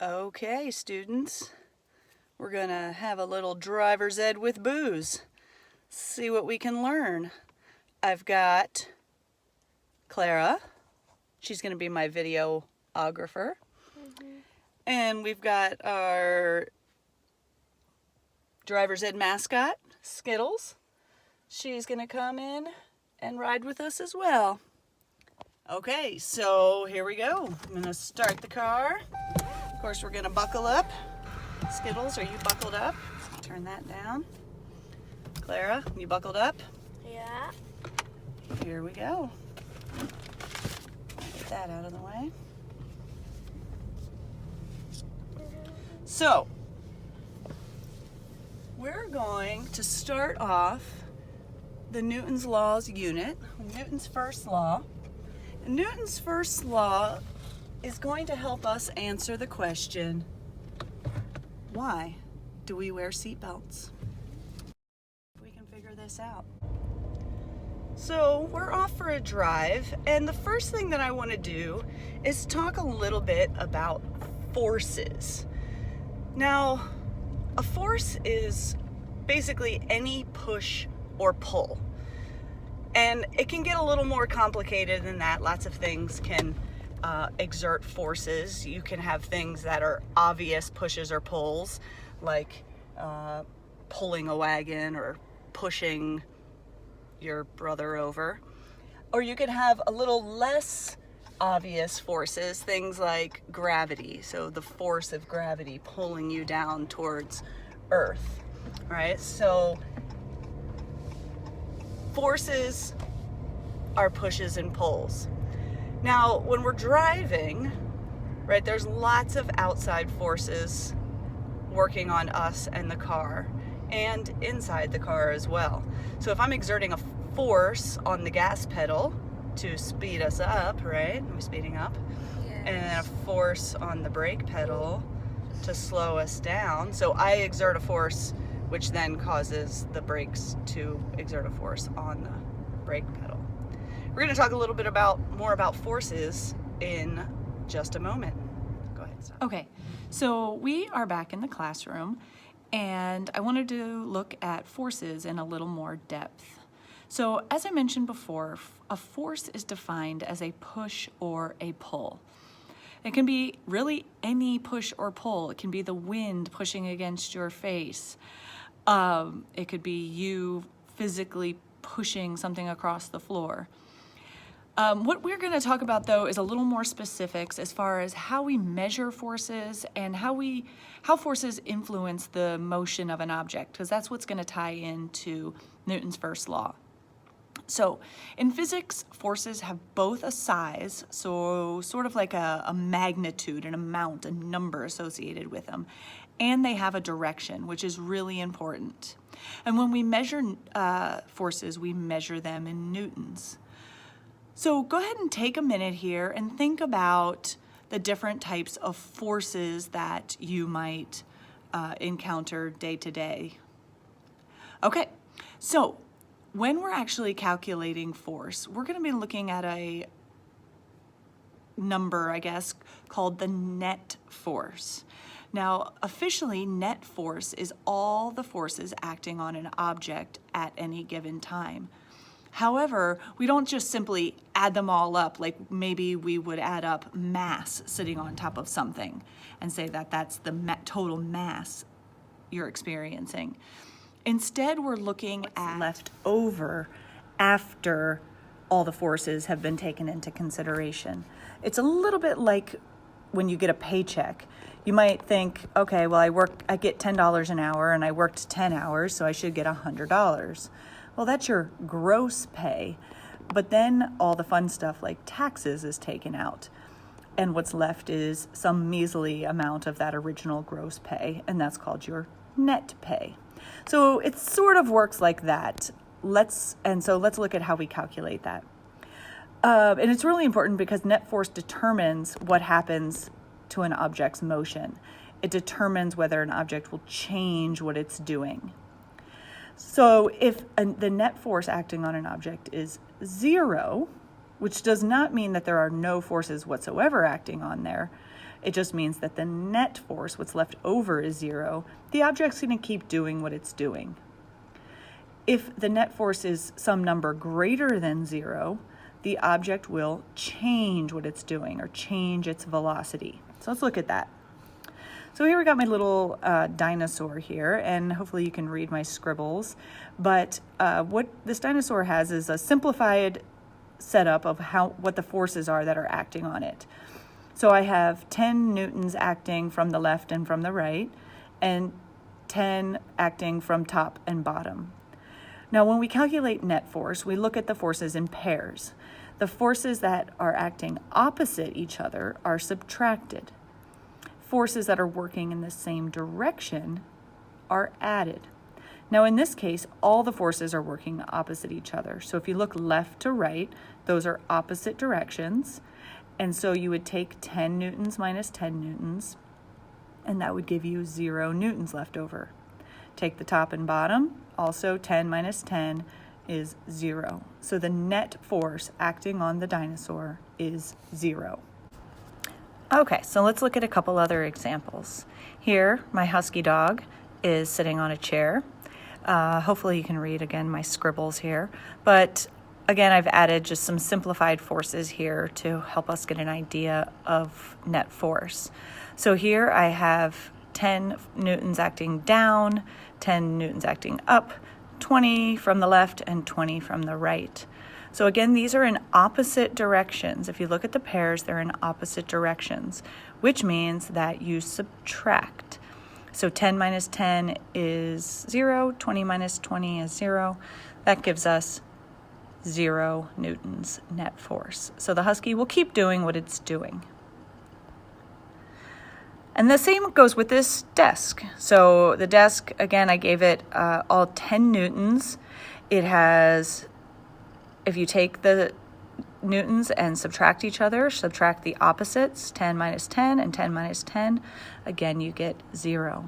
Okay, students, we're gonna have a little driver's ed with Booz. See what we can learn. I've got Clara. She's gonna be my videographer. And we've got our driver's ed mascot, Skittles. She's gonna come in and ride with us as well. Okay, so here we go. I'm gonna start the car. Of course, we're gonna buckle up. Skittles, are you buckled up? Turn that down. Clara, you buckled up? Yeah. Here we go. Get that out of the way. So, we're going to start off the Newton's Laws unit, Newton's first law. And Newton's first law is going to help us answer the question, why do we wear seatbelts? We can figure this out. So we're off for a drive, and the first thing that I want to do is talk a little bit about forces. Now, a force is basically any push or pull. And it can get a little more complicated than that. Lots of things can exert forces. You can have things that are obvious pushes or pulls, like pulling a wagon or pushing your brother over. Or you can have a little less obvious forces, things like gravity. So the force of gravity pulling you down towards Earth, right? So forces are pushes and pulls. Now, when we're driving, right, there's lots of outside forces working on us and the car, and inside the car as well. So if I'm exerting a force on the gas pedal to speed us up, right, am I speeding up? Yes. And a force on the brake pedal to slow us down. So I exert a force which then causes the brakes to exert a force on the brake pedal. We're going to talk a little bit more about forces in just a moment. Go ahead, Sarah. Okay, so we are back in the classroom, and I wanted to look at forces in a little more depth. So as I mentioned before, a force is defined as a push or a pull. It can be really any push or pull. It can be the wind pushing against your face. It could be you physically pushing something across the floor. What we're going to talk about, though, is a little more specifics as far as how we measure forces and how forces influence the motion of an object, because that's what's going to tie into Newton's first law. So in physics, forces have both a size, so sort of like a magnitude, an amount, a number associated with them, and they have a direction, which is really important. And when we measure forces, we measure them in newtons. So go ahead and take a minute here and think about the different types of forces that you might encounter day to day. Okay, so when we're actually calculating force, we're going to be looking at a number, I guess, called the net force. Now, officially, net force is all the forces acting on an object at any given time. However, we don't just simply add them all up like maybe we would add up mass sitting on top of something and say that that's the total mass you're experiencing. Instead, we're looking at left over after all the forces have been taken into consideration. It's a little bit like when you get a paycheck. You might think, okay, well, I get $10 an hour and I worked 10 hours, so I should get $100. Well, that's your gross pay, but then all the fun stuff like taxes is taken out, and what's left is some measly amount of that original gross pay, and that's called your net pay. So it sort of works like that. Let's look at how we calculate that. And it's really important because net force determines what happens to an object's motion. It determines whether an object will change what it's doing. So if the net force acting on an object is 0, which does not mean that there are no forces whatsoever acting on there, It just means that the net force, what's left over, is 0. The object's going to keep doing what it's doing. If the net force is some number greater than 0, the object will change what it's doing or change its velocity. So let's look at that. So here we got my little dinosaur here, and hopefully you can read my scribbles. But what this dinosaur has is a simplified setup of what the forces are that are acting on it. So I have 10 newtons acting from the left and from the right, and 10 acting from top and bottom. Now, when we calculate net force, we look at the forces in pairs. The forces that are acting opposite each other are subtracted. Forces that are working in the same direction are added. Now, in this case, all the forces are working opposite each other. So if you look left to right, those are opposite directions. And so you would take 10 newtons minus 10 newtons, and that would give you 0 newtons left over. Take the top and bottom, also 10 minus 10 is 0. So the net force acting on the dinosaur is 0. Okay, so let's look at a couple other examples. Here, my husky dog is sitting on a chair. Hopefully you can read again my scribbles here. But again, I've added just some simplified forces here to help us get an idea of net force. So here I have 10 newtons acting down, 10 newtons acting up, 20 from the left and 20 from the right. So again, these are in opposite directions. If you look at the pairs, they're in opposite directions, which means that you subtract. So 10 minus 10 is 0, 20 minus 20 is 0. That gives us 0 newtons net force. So the husky will keep doing what it's doing. And the same goes with this desk. So the desk, again, I gave it all 10 newtons. It has, if you take the newtons and subtract each other, subtract the opposites, 10 minus 10 and 10 minus 10, again, you get 0.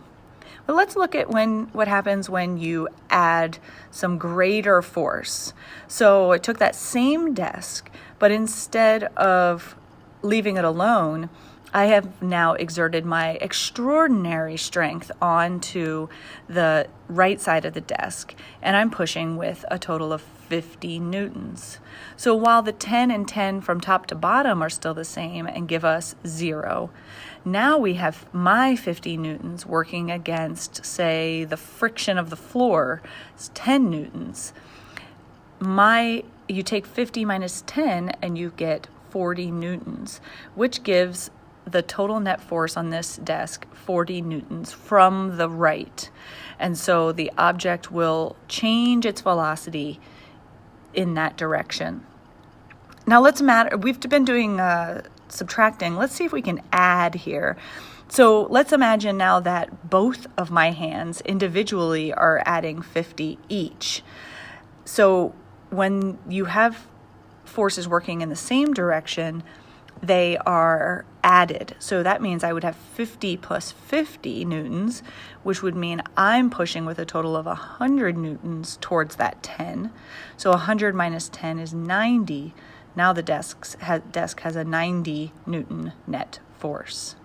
But let's look at what happens when you add some greater force. So I took that same desk, but instead of leaving it alone, I have now exerted my extraordinary strength onto the right side of the desk, and I'm pushing with a total of 50 newtons. So while the 10 and 10 from top to bottom are still the same and give us 0, now we have my 50 newtons working against, say, the friction of the floor is 10 newtons. You take 50 minus 10 and you get 40 newtons, which gives the total net force on this desk 40 newtons from the right. And so the object will change its velocity in that direction. Now we've been doing subtracting. Let's see if we can add here. So let's imagine now that both of my hands individually are adding 50 each. So when you have forces working in the same direction, they are added. So that means I would have 50 plus 50 newtons, which would mean I'm pushing with a total of 100 newtons towards that 10. So 100 minus 10 is 90. Now the desk has a 90 newton net force.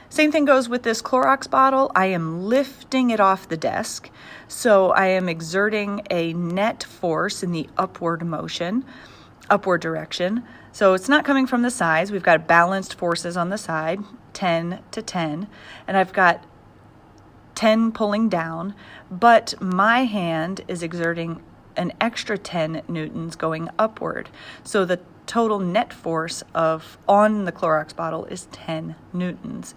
Same thing goes with this Clorox bottle. I am lifting it off the desk. So I am exerting a net force in the upward direction. So it's not coming from the sides. We've got balanced forces on the side, 10 to 10, and I've got 10 pulling down, but my hand is exerting an extra 10 newtons going upward. So the total net force on the Clorox bottle is 10 newtons.